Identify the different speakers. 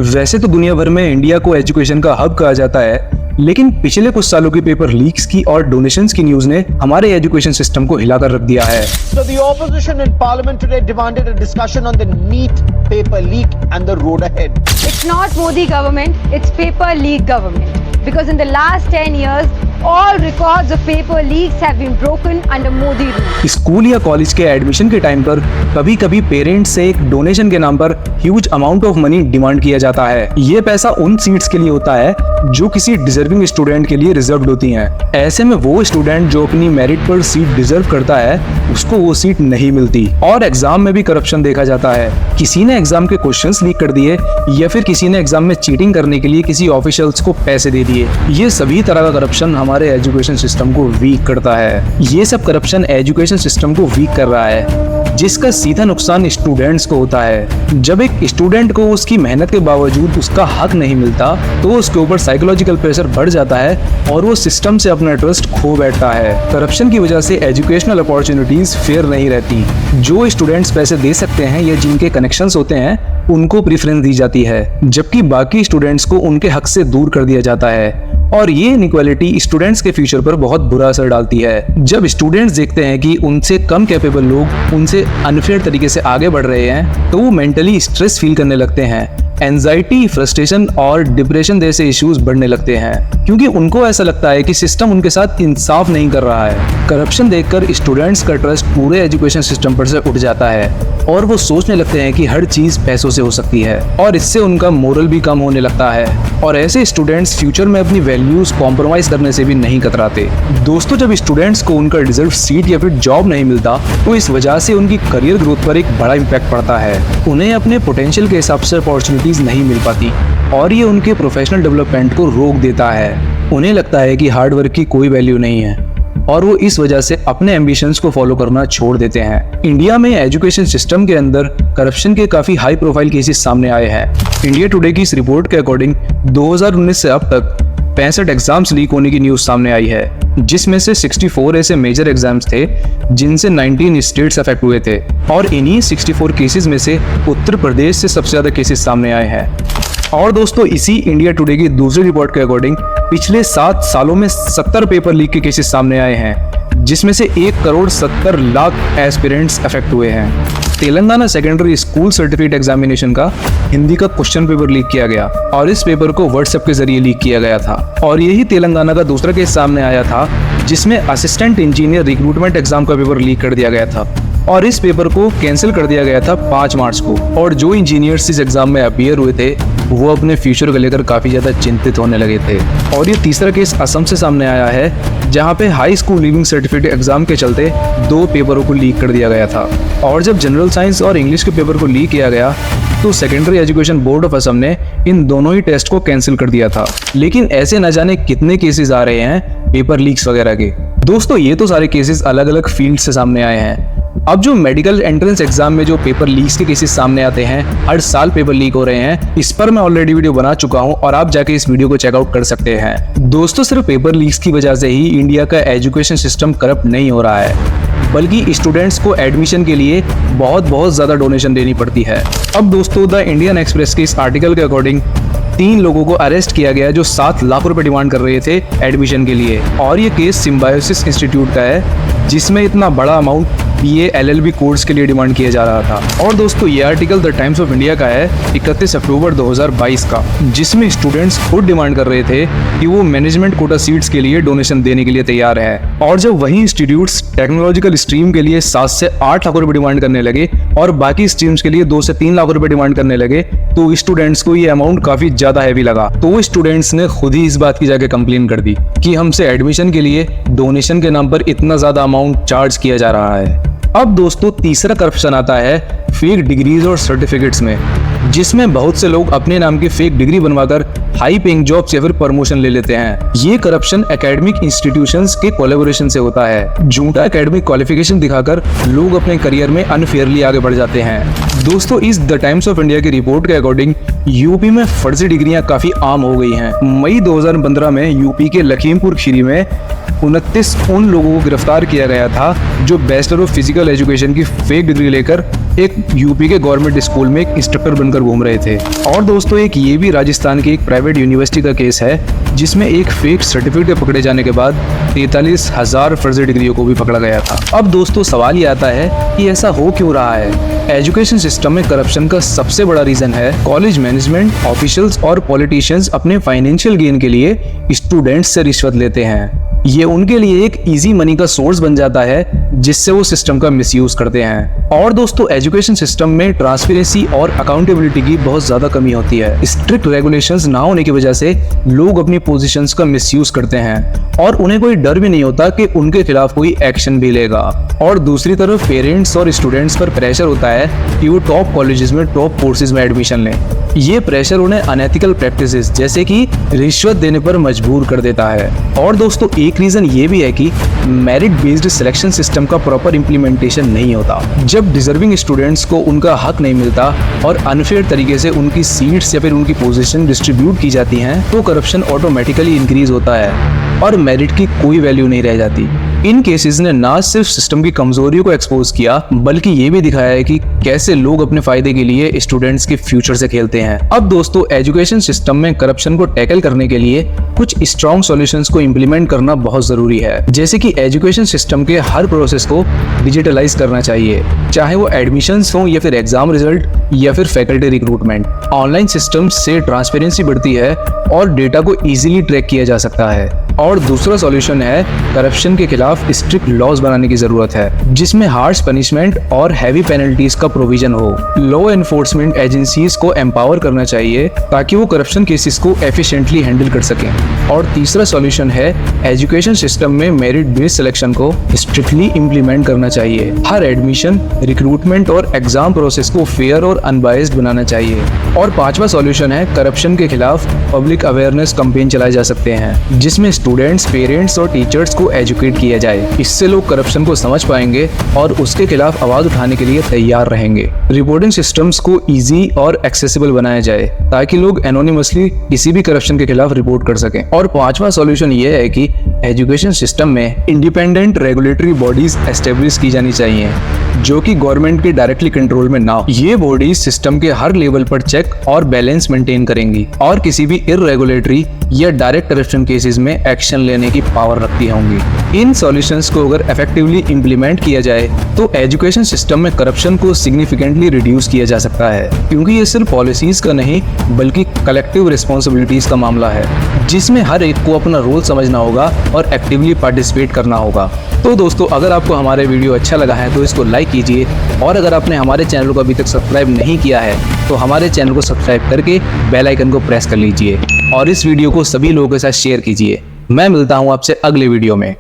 Speaker 1: वैसे तो दुनिया भर में इंडिया को एजुकेशन का हब कहा जाता है, लेकिन पिछले कुछ सालों की पेपर लीक्स की और डोनेशंस की न्यूज ने हमारे एजुकेशन सिस्टम को हिलाकर रख दिया है।
Speaker 2: So the opposition in parliament today demanded a discussion on the NEET paper leak and the road ahead.
Speaker 3: It's not Modi government, it's paper leak government. Because in the last 10 years, all records of paper leaks have been broken under Modi rule.
Speaker 1: School या college के admission के time पर कभी कभी parents से एक donation के नाम पर huge amount of money demand किया जाता है। ये पैसा उन सीट्स के लिए होता है जो किसी डिजर्विंग स्टूडेंट के लिए रिजर्व्ड होती हैं। ऐसे में वो स्टूडेंट जो अपनी मेरिट पर सीट डिजर्व करता है उसको वो सीट नहीं मिलती। और एग्जाम में भी करप्शन देखा जाता है। किसी ने एग्जाम के क्वेश्चंस लीक कर दिए या फिर किसी ने एग्जाम में चीटिंग करने के लिए किसी ऑफिशियल्स को पैसे दे दिए। ये सभी तरह का करप्शन हमारे एजुकेशन सिस्टम को वीक करता है। ये सब करप्शन एजुकेशन सिस्टम को वीक कर रहा है, जिसका सीधा नुकसान स्टूडेंट्स को होता है। जब एक स्टूडेंट को उसकी मेहनत के बावजूद उसका हक नहीं मिलता तो उसके ऊपर साइकोलॉजिकल प्रेशर बढ़ जाता है और वो सिस्टम से अपना ट्रस्ट खो बैठता है। करप्शन की वजह से एजुकेशनल अपॉर्चुनिटीज फेयर नहीं रहती। जो स्टूडेंट्स पैसे दे सकते हैं या जिनके कनेक्शंस होते हैं उनको प्रेफरेंस दी जाती है, जबकि बाकी स्टूडेंट्स को उनके हक से दूर कर दिया जाता है। और ये इनइक्वालिटी स्टूडेंट्स के फ्यूचर पर बहुत बुरा असर डालती है। जब स्टूडेंट्स देखते हैं कि उनसे कम कैपेबल लोग उनसे अनफेयर तरीके से आगे बढ़ रहे हैं तो वो मेंटली स्ट्रेस फील करने लगते हैं। एंजाइटी, फ्रस्ट्रेशन और डिप्रेशन जैसे इश्यूज बढ़ने लगते हैं, क्योंकि उनको ऐसा लगता है कि सिस्टम उनके साथ इंसाफ नहीं कर रहा है। करप्शन देखकर स्टूडेंट्स का ट्रस्ट पूरे एजुकेशन सिस्टम पर से उठ जाता है और वो सोचने लगते हैं कि हर चीज पैसों से हो सकती है और इससे उनका मोरल भी कम होने लगता है। और ऐसे स्टूडेंट्स फ्यूचर में अपनी वैल्यूज कॉम्प्रोमाइज करने से भी नहीं कतराते। दोस्तों, जब स्टूडेंट्स को उनका डिजर्व सीट या फिर जॉब नहीं मिलता तो इस वजह से उनकी करियर ग्रोथ पर एक बड़ा इम्पैक्ट पड़ता है। उन्हें अपने पोटेंशियल के हिसाब से अपॉर्चुनिटीज नहीं मिल पाती और ये उनके प्रोफेशनल डेवलपमेंट को रोक देता है। उन्हें लगता है कि हार्ड वर्क की कोई वैल्यू नहीं है और वो इस वजह से अपने एम्बिशंस को फॉलो करना छोड़ देते हैं। इंडिया में एजुकेशन सिस्टम के अंदर करप्शन के काफी हाई प्रोफाइल केसेस सामने आए हैं। इंडिया टुडे की इस रिपोर्ट के अकॉर्डिंग 2019 से अब तक 65 एग्जाम्स लीक होने की न्यूज सामने आई है, जिसमें से 64 ऐसे मेजर एग्जाम्स थे जिनसे 19 स्टेट्स अफेक्ट हुए थे। और इन्हीं 64 केसेस में से उत्तर प्रदेश से सबसे ज्यादा केसेस सामने आए हैं। और दोस्तों, इसी इंडिया टुडे की दूसरी रिपोर्ट के अकॉर्डिंग पिछले 7 सालों में 70 पेपर लीक के केसेस सामने आए हैं, जिसमें से 1,70,00,000 एस्पिरेंट्स अफेक्ट हुए हैं। Telangana secondary school certificate examination का हिंदी का क्वेश्चन पेपर लीक किया गया और इस पेपर को व्हाट्सएप के जरिए लीक किया गया था। और यही तेलंगाना का दूसरा केस सामने आया था जिसमें असिस्टेंट इंजीनियर रिक्रूटमेंट एग्जाम का पेपर लीक कर दिया गया था और इस पेपर को कैंसिल कर दिया गया था 5 मार्च को। और जो इंजीनियर्स इस एग्जाम में अपीयर हुए थे वो अपने फ्यूचर को लेकर काफी ज्यादा चिंतित होने लगे थे। और ये तीसरा केस असम से सामने आया है, जहां पे high school leaving certificate exam के चलते 2 पेपरों को लीक कर दिया गया था। और जब जनरल साइंस और इंग्लिश के पेपर को लीक किया गया तो secondary education board of Assam ने इन दोनों ही टेस्ट को कैंसिल कर दिया था। लेकिन ऐसे न जाने कितने केसेस आ रहे हैं पेपर लीक्स वगैरह के। दोस्तों, ये तो सारे केसेस अलग अलग फील्ड से सामने आए हैं। अब जो मेडिकल एंट्रेंस एग्जाम में जो पेपर लीक्स के केसेस सामने आते हैं, हर साल पेपर लीक हो रहे हैं, इस पर मैं ऑलरेडी वीडियो बना चुका हूं और आप जाके इस वीडियो को चेकआउट कर सकते हैं। दोस्तों, सिर्फ पेपर लीक्स की वजह से ही इंडिया का एजुकेशन सिस्टम करप्ट नहीं हो रहा है, बल्कि स्टूडेंट्स को एडमिशन के लिए बहुत ज्यादा डोनेशन देनी पड़ती है। अब दोस्तों, द इंडियन एक्सप्रेस के इस आर्टिकल के अकॉर्डिंग 3 लोगों को अरेस्ट किया गया जो 7 लाख रुपए डिमांड कर रहे थे एडमिशन के लिए। और ये केस सिम्बायोसिस इंस्टीट्यूट का है, जिसमें इतना बड़ा अमाउंट BA LLB कोर्स के लिए डिमांड किया जा रहा था। और दोस्तों, ये article the times of India का है 31 अक्टूबर 2022 का, जिसमें स्टूडेंट्स खुद डिमांड कर रहे थे कि वो मैनेजमेंट कोटा सीट्स के लिए डोनेशन देने के लिए तैयार है। और जब वही इंस्टीट्यूट्स टेक्नोलॉजिकल स्ट्रीम के लिए 7 से 8 लाख रुपए डिमांड करने लगे और बाकी स्ट्रीम्स के लिए 2 से 3 लाख रुपए डिमांड करने लगे तो स्टूडेंट्स को ये अमाउंट काफी ज्यादा हैवी लगा। तो स्टूडेंट्स ने खुद ही इस बात की जाके कंप्लेन कर दी कि हमसे एडमिशन के लिए डोनेशन के नाम पर इतना ज्यादा अमाउंट चार्ज किया जा रहा है। अब दोस्तों, तीसरा करप्शन आता है फेक डिग्रीज और सर्टिफिकेट्स में, जिसमें बहुत से लोग अपने नाम की फेक डिग्री बनवाकर हाई पेइंग जॉब्स या फिर प्रमोशन ले लेते हैं। ये करप्शन एकेडमिक इंस्टीट्यूशंस के कोलैबोरेशन से होता है। झूठा एकेडमिक क्वालिफिकेशन दिखाकर लोग अपने करियर में अनफेयरली आगे बढ़ जाते हैं। दोस्तों, इस द टाइम्स ऑफ इंडिया की रिपोर्ट के अकॉर्डिंग यूपी में फर्जी डिग्रियां काफी आम हो गई हैं। मई 2015 में यूपी के लखीमपुर खीरी में 29 उन लोगों को गिरफ्तार किया गया था जो बैचलर ऑफ फिजिकल एजुकेशन की फेक डिग्री लेकर एक यूपी के गवर्नमेंट स्कूल में एक इंस्ट्रक्टर बनकर घूम रहे थे। और दोस्तों एक ये भी राजस्थान की एक प्राइवेट यूनिवर्सिटी का केस है जिसमें एक फेक सर्टिफिकेट के पकड़े जाने के बाद 43,000 फर्जी डिग्रियों को भी पकड़ा गया था। अब दोस्तों सवाल ये आता है कि ऐसा हो क्यों रहा है। एजुकेशन सिस्टम में करप्शन का सबसे बड़ा रीजन है कॉलेज मैनेजमेंट, ऑफिशियल्स और पॉलिटिशियंस अपने फाइनेंशियल गेन के लिए स्टूडेंट्स से रिश्वत लेते हैं। ये उनके लिए एक इजी मनी का सोर्स बन जाता है जिससे वो सिस्टम का मिसयूज करते हैं। और दोस्तों एजुकेशन सिस्टम में ट्रांसपेरेंसी और अकाउंटेबिलिटी की बहुत ज्यादा कमी होती है। स्ट्रिक्ट रेगुलेशंस ना होने की वजह से लोग अपनी पोजीशंस का मिसयूज करते हैं और उन्हें कोई डर भी नहीं होता कि उनके खिलाफ कोई एक्शन भी लेगा। और दूसरी तरफ पेरेंट्स और स्टूडेंट्स पर प्रेशर होता है कि वो टॉप कॉलेजेस में, टॉप कोर्सेज में एडमिशन लें। ये प्रेशर उन्हें अनएथिकल प्रैक्टिसेस जैसे कि रिश्वत देने पर मजबूर कर देता है। और दोस्तों एक रीजन ये भी है कि मेरिट बेस्ड सिलेक्शन सिस्टम का प्रॉपर इम्प्लीमेंटेशन नहीं होता। जब डिजर्विंग स्टूडेंट्स को उनका हक नहीं मिलता और अनफेयर तरीके से उनकी सीट्स या फिर उनकी पोजीशन डिस्ट्रीब्यूट की जाती हैं तो करप्शन ऑटोमेटिकली इंक्रीज होता है और मेरिट की कोई वैल्यू नहीं रह जाती। इन केसेस ने ना सिर्फ सिस्टम की कमजोरियों को एक्सपोज किया बल्कि ये भी दिखाया है कि कैसे लोग अपने फायदे के लिए स्टूडेंट्स के फ्यूचर से खेलते हैं। अब दोस्तों एजुकेशन सिस्टम में करप्शन को टैकल करने के लिए कुछ स्ट्रॉन्ग सॉल्यूशंस को इम्प्लीमेंट करना बहुत जरूरी है। जैसे कि एजुकेशन सिस्टम के हर प्रोसेस को डिजिटलाइज करना चाहिए, चाहे वो एडमिशंस हो या फिर एग्जाम रिजल्ट या फिर फैकल्टी रिक्रूटमेंट। ऑनलाइन सिस्टम से ट्रांसपेरेंसी बढ़ती है और डेटा को इजीली ट्रैक किया जा सकता है। और दूसरा सॉल्यूशन है करप्शन के खिलाफ स्ट्रिक्ट लॉज बनाने की जरूरत है जिसमें हार्श पनिशमेंट और हैवी पेनल्टीज का प्रोविजन हो। लॉ एनफोर्समेंट एजेंसीज को एम्पावर करना चाहिए ताकि वो करप्शन केसेस को एफिशिएंटली हैंडल कर सकें। और तीसरा सॉल्यूशन है एजुकेशन सिस्टम में मेरिट बेस्ड सिलेक्शन को स्ट्रिक्टली इम्प्लीमेंट करना चाहिए। हर एडमिशन, रिक्रूटमेंट और एग्जाम प्रोसेस को फेयर और अनबायस्ड बनाना चाहिए। और पांचवा सॉल्यूशन है करप्शन के खिलाफ पब्लिक अवेयरनेस कैंपेन चलाए जा सकते हैं जिसमें स्टूडेंट्स, पेरेंट्स और टीचर्स को एजुकेट किया जाए। इससे लोग करप्शन को समझ पाएंगे और उसके खिलाफ आवाज उठाने के लिए तैयार रहेंगे। रिपोर्टिंग सिस्टम्स को इजी और एक्सेसिबल बनाया जाए ताकि लोग एनोनिमसली किसी भी करप्शन के खिलाफ रिपोर्ट कर सकें। और पांचवा सॉल्यूशन ये है कि एजुकेशन सिस्टम में इंडिपेंडेंट रेगुलेटरी बॉडीज एस्टेब्लिश की जानी चाहिए जो कि गवर्नमेंट के डायरेक्टली कंट्रोल में ना हो। ये बॉडीज सिस्टम के हर लेवल पर चेक और बैलेंस मेंटेन करेंगी और किसी भी इररेगुलेटरी या डायरेक्ट करप्शन केसेस में एक्शन लेने की पावर रखती होंगी। इन सॉल्यूशंस को अगर इफेक्टिवली इंप्लीमेंट किया जाए तो एजुकेशन सिस्टम में करप्शन को सिग्निफिकेंटली रिड्यूस किया जा सकता है क्योंकि ये सिर्फ पॉलिसीज का नहीं बल्कि कलेक्टिव रिस्पॉन्सिबिलिटीज का मामला है जिसमें हर एक को अपना रोल समझना होगा और एक्टिवली पार्टिसिपेट करना होगा। तो दोस्तों अगर आपको हमारे वीडियो अच्छा लगा है तो इसको लाइक कीजिए और अगर आपने हमारे चैनल को अभी तक सब्सक्राइब नहीं किया है तो हमारे चैनल को सब्सक्राइब करके बेल आइकन को प्रेस कर लीजिए और इस वीडियो को सभी लोगों के साथ शेयर कीजिए। मैं मिलता हूं आपसे अगले वीडियो में।